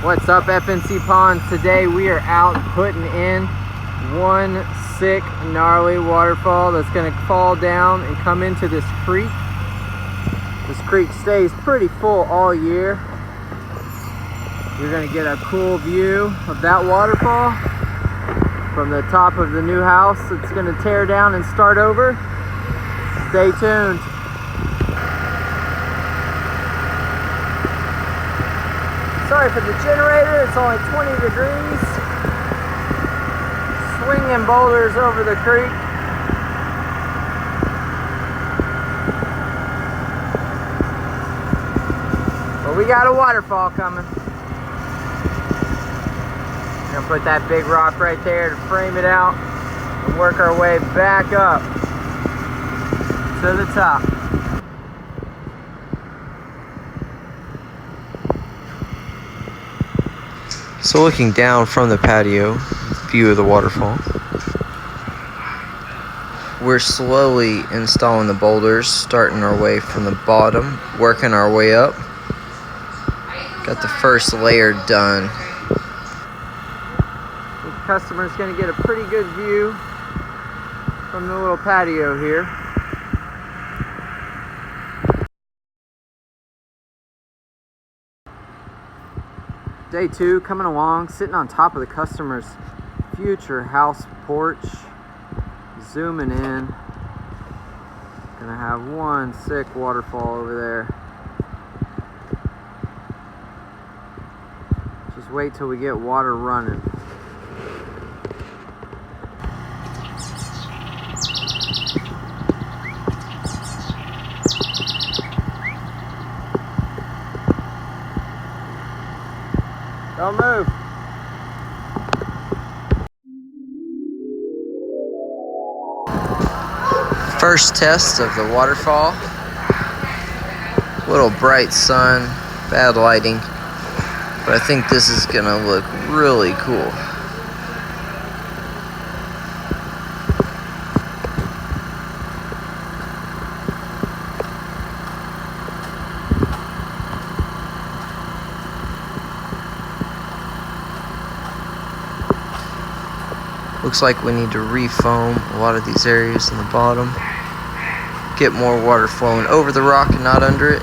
What's up, FncPonds? Today we are out putting in one sick, gnarly waterfall that's going to fall down and come into this creek. This creek stays pretty full all year. You're going to get a cool view of that waterfall from the top of the new house that's going to tear down and start over. Stay tuned. Sorry for the generator, it's only 20 degrees. Swinging boulders over the creek. But we got a waterfall coming. We're gonna put that big rock right there to frame it out and work our way back up to the top. So looking down from the patio, view of the waterfall. We're slowly installing the boulders, starting our way from the bottom, working our way up. Got the first layer done. The customer's going to get a pretty good view from the little patio here. Day 2 coming along, sitting on top of the customer's future house porch, zooming in. Gonna have one sick waterfall over there. Just wait till we get water running. Don't move. First test of the waterfall. Little bright sun, bad lighting, but I think this is gonna look really cool. Looks like we need to refoam a lot of these areas in the bottom. Get more water flowing over the rock and not under it.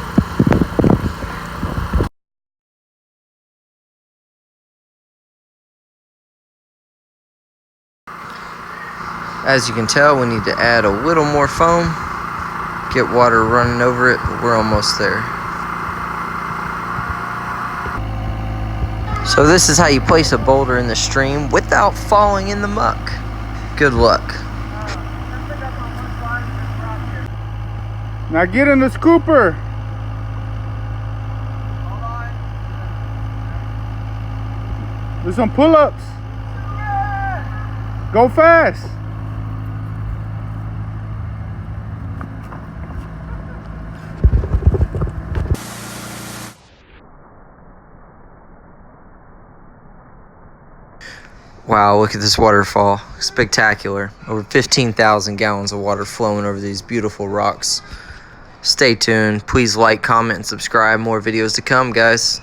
As you can tell, we need to add a little more foam. Get water running over it, but we're almost there. So this is how you place a boulder in the stream without falling in the muck. Good luck. Now get in the scooper. Do some pull-ups. Go fast. Wow, look at this waterfall. Spectacular. Over 15,000 gallons of water flowing over these beautiful rocks. Stay tuned. Please like, comment, and subscribe. More videos to come, guys.